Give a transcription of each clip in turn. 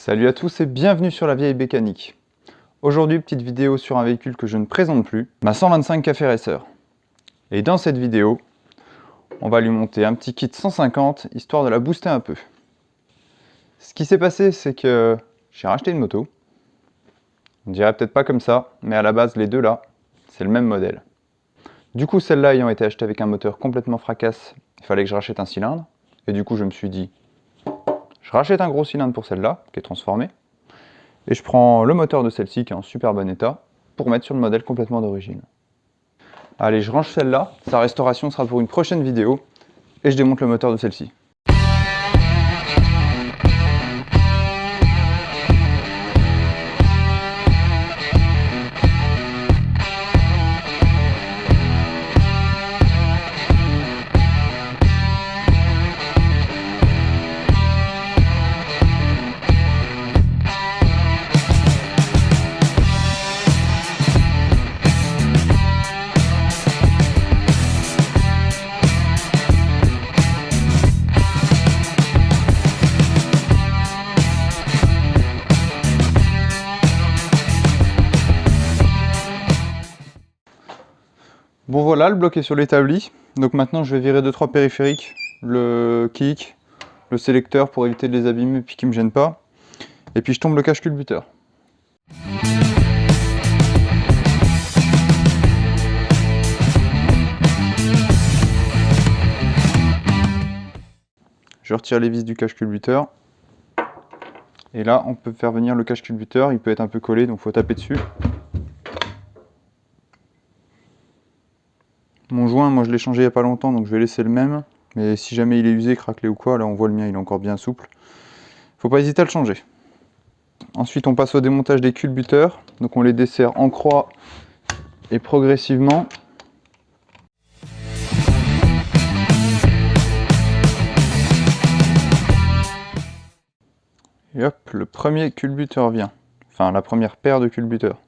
Salut à tous et bienvenue sur la vieille mécanique. Aujourd'hui, petite vidéo sur un véhicule que je ne présente plus, ma 125 Café Racer. Et dans cette vidéo, on va lui monter un petit kit 150, histoire de la booster un peu. Ce qui s'est passé, c'est que j'ai racheté une moto. On dirait peut-être pas comme ça, mais à la base, les deux là, c'est le même modèle. Du coup, celle-là ayant été achetée avec un moteur complètement fracasse, il fallait que je rachète un cylindre. Et du coup, je me suis dit, je rachète un gros cylindre pour celle-là, qui est transformée. Et je prends le moteur de celle-ci, qui est en super bon état, pour mettre sur le modèle complètement d'origine. Allez, je range celle-là, sa restauration sera pour une prochaine vidéo, et je démonte le moteur de celle-ci. Bon voilà, le bloc est sur l'établi. Donc maintenant je vais virer 2-3 périphériques, le kick, le sélecteur pour éviter de les abîmer et puis qu'ils ne me gênent pas. Et puis je tombe le cache culbuteur. Je retire les vis du cache culbuteur. Et là on peut faire venir le cache culbuteur, il peut être un peu collé donc il faut taper dessus. Mon joint, moi je l'ai changé il n'y a pas longtemps, donc je vais laisser le même. Mais si jamais il est usé, craquelé ou quoi, là on voit le mien, il est encore bien souple. Faut pas hésiter à le changer. Ensuite on passe au démontage des culbuteurs. Donc on les desserre en croix et progressivement. Et hop, le premier culbuteur vient. Enfin la première paire de culbuteurs.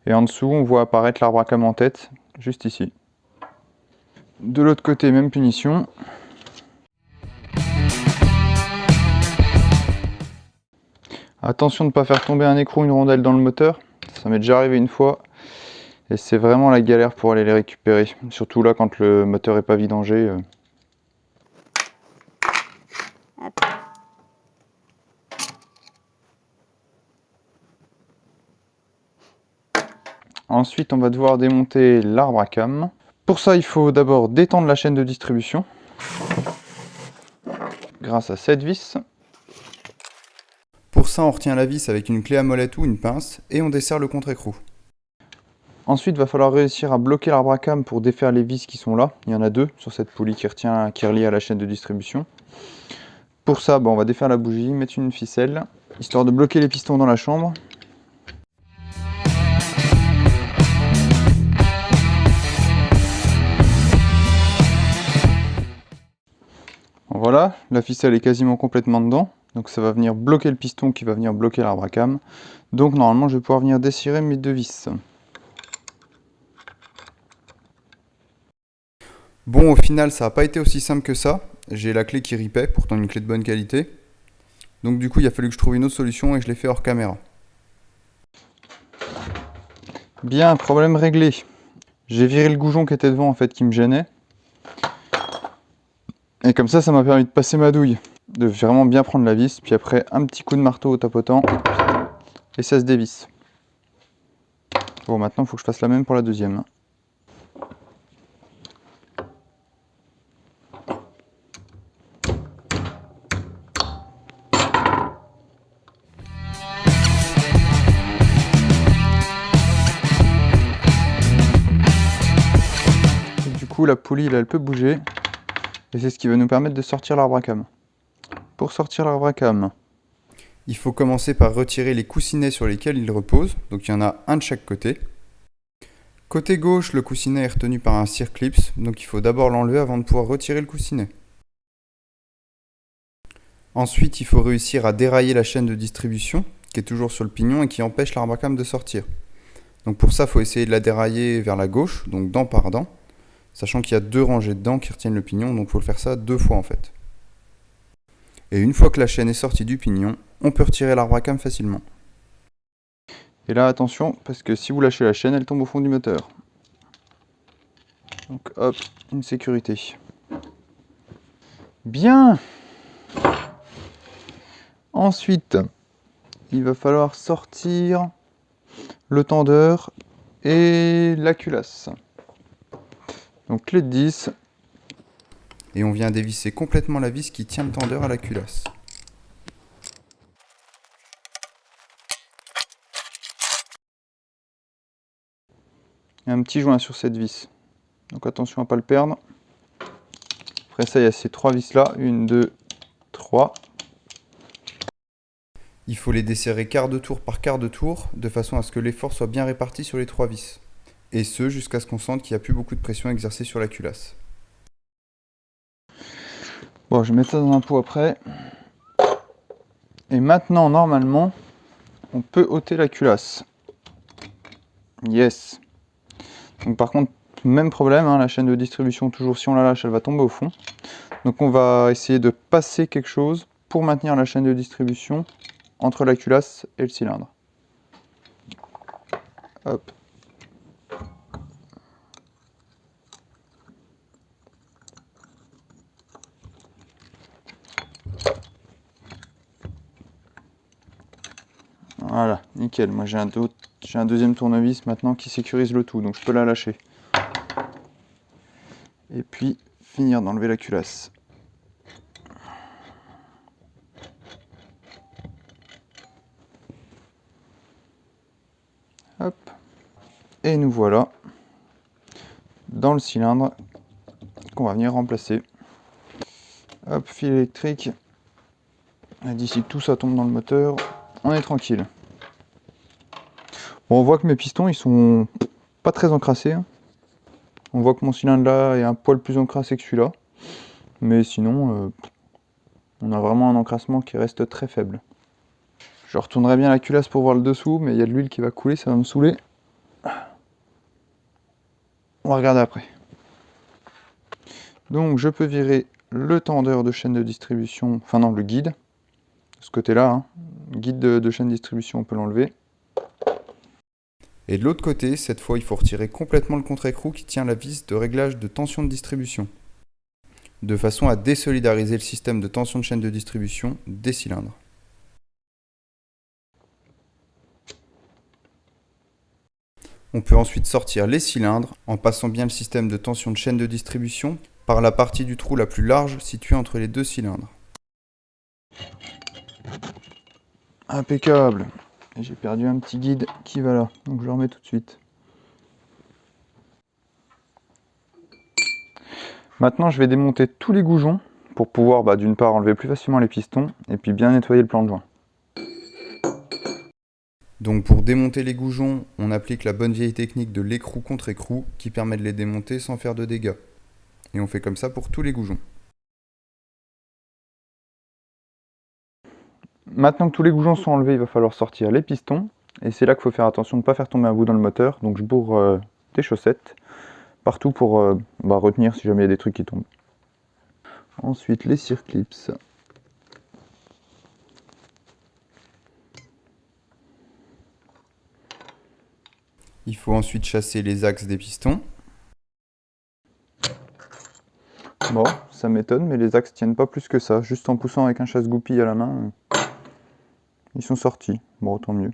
Et en dessous, on voit apparaître l'arbre à cam en tête, juste ici. De l'autre côté, même punition. Attention de ne pas faire tomber un écrou ou une rondelle dans le moteur. Ça m'est déjà arrivé une fois. Et c'est vraiment la galère pour aller les récupérer. Surtout là, quand le moteur n'est pas vidangé. Ensuite, on va devoir démonter l'arbre à cam. Pour ça, il faut d'abord détendre la chaîne de distribution grâce à cette vis. Pour ça, on retient la vis avec une clé à molette ou une pince et on desserre le contre-écrou. Ensuite, il va falloir réussir à bloquer l'arbre à cam pour défaire les vis qui sont là. Il y en a deux sur cette poulie qui est reliée à la chaîne de distribution. Pour ça, on va défaire la bougie, mettre une ficelle, histoire de bloquer les pistons dans la chambre. Voilà, la ficelle est quasiment complètement dedans, donc ça va venir bloquer le piston qui va venir bloquer l'arbre à cam. Donc normalement je vais pouvoir venir desserrer mes deux vis. Bon, au final ça n'a pas été aussi simple que ça. J'ai la clé qui ripait, pourtant une clé de bonne qualité. Donc du coup il a fallu que je trouve une autre solution et je l'ai fait hors caméra. Bien, problème réglé. J'ai viré le goujon qui était devant en fait qui me gênait. Et comme ça m'a permis de passer ma douille, de vraiment bien prendre la vis, puis après un petit coup de marteau au tapotant, et ça se dévisse. Bon, maintenant il faut que je fasse la même pour la deuxième. Et du coup la poulie là, elle peut bouger. Et c'est ce qui va nous permettre de sortir l'arbre à cam. Pour sortir l'arbre à cam, il faut commencer par retirer les coussinets sur lesquels il repose. Donc il y en a un de chaque côté. Côté gauche, le coussinet est retenu par un circlips. Donc il faut d'abord l'enlever avant de pouvoir retirer le coussinet. Ensuite, il faut réussir à dérailler la chaîne de distribution qui est toujours sur le pignon et qui empêche l'arbre-à-cam de sortir. Donc pour ça, il faut essayer de la dérailler vers la gauche, donc dent par dent. sachant qu'il y a 2 rangées dedans qui retiennent le pignon, donc il faut le faire ça 2 fois en fait. Et une fois que la chaîne est sortie du pignon, on peut retirer l'arbre à cames facilement. Et là attention, parce que si vous lâchez la chaîne, elle tombe au fond du moteur. Donc hop, une sécurité. Bien. Ensuite, il va falloir sortir le tendeur et la culasse. Donc clé de 10. Et on vient dévisser complètement la vis qui tient le tendeur à la culasse. Il y a un petit joint sur cette vis. Donc attention à ne pas le perdre. Après ça, il y a ces 3 vis là. 1, 2, 3. Il faut les desserrer quart de tour par quart de tour, de façon à ce que l'effort soit bien réparti sur les 3 vis. Et ce, jusqu'à ce qu'on sente qu'il n'y a plus beaucoup de pression exercée sur la culasse. Bon, je vais mettre ça dans un pot après. Et maintenant, normalement, on peut ôter la culasse. Yes. Donc par contre, même problème, hein, la chaîne de distribution, toujours si on la lâche, elle va tomber au fond. Donc on va essayer de passer quelque chose pour maintenir la chaîne de distribution entre la culasse et le cylindre. Hop. Voilà, nickel. Moi j'ai un deuxième tournevis maintenant qui sécurise le tout, donc je peux la lâcher. Et puis finir d'enlever la culasse. Hop. Et nous voilà dans le cylindre qu'on va venir remplacer. Hop, fil électrique. D'ici que tout ça tombe dans le moteur, on est tranquille. Bon, on voit que mes pistons ils sont pas très encrassés. On voit que mon cylindre là est un poil plus encrassé que celui-là. Mais sinon, on a vraiment un encrassement qui reste très faible. Je retournerai bien la culasse pour voir le dessous, mais il y a de l'huile qui va couler, ça va me saouler. On va regarder après. Donc je peux virer le tendeur de chaîne de distribution, enfin non, le guide. De ce côté-là, hein. Guide de chaîne de distribution, on peut l'enlever. Et de l'autre côté, cette fois, il faut retirer complètement le contre-écrou qui tient la vis de réglage de tension de distribution, de façon à désolidariser le système de tension de chaîne de distribution des cylindres. On peut ensuite sortir les cylindres en passant bien le système de tension de chaîne de distribution par la partie du trou la plus large située entre les 2 cylindres. Impeccable. Et j'ai perdu un petit guide qui va là, donc je le remets tout de suite. Maintenant je vais démonter tous les goujons pour pouvoir d'une part enlever plus facilement les pistons et puis bien nettoyer le plan de joint. Donc pour démonter les goujons, on applique la bonne vieille technique de l'écrou contre écrou qui permet de les démonter sans faire de dégâts. Et on fait comme ça pour tous les goujons. Maintenant que tous les goujons sont enlevés, il va falloir sortir les pistons. Et c'est là qu'il faut faire attention de ne pas faire tomber un bout dans le moteur. Donc je bourre des chaussettes partout pour retenir si jamais il y a des trucs qui tombent. Ensuite les circlips. Il faut ensuite chasser les axes des pistons. Bon, ça m'étonne, mais les axes tiennent pas plus que ça. Juste en poussant avec un chasse-goupille à la main, ils sont sortis. Bon, tant mieux.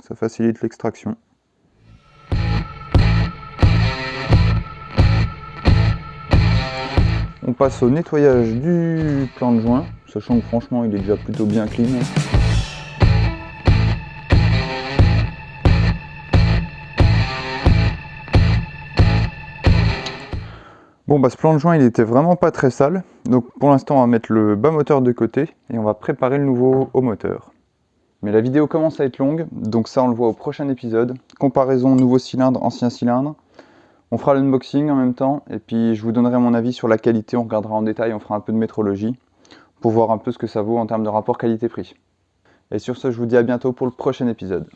Ça facilite l'extraction. On passe au nettoyage du plan de joint, sachant que franchement, il est déjà plutôt bien clean. Bon ce plan de joint il était vraiment pas très sale, donc pour l'instant on va mettre le bas moteur de côté et on va préparer le nouveau haut moteur. Mais la vidéo commence à être longue, donc ça on le voit au prochain épisode. Comparaison nouveau cylindre, ancien cylindre. On fera l'unboxing en même temps et puis je vous donnerai mon avis sur la qualité, on regardera en détail, on fera un peu de métrologie pour voir un peu ce que ça vaut en termes de rapport qualité-prix. Et sur ce je vous dis à bientôt pour le prochain épisode.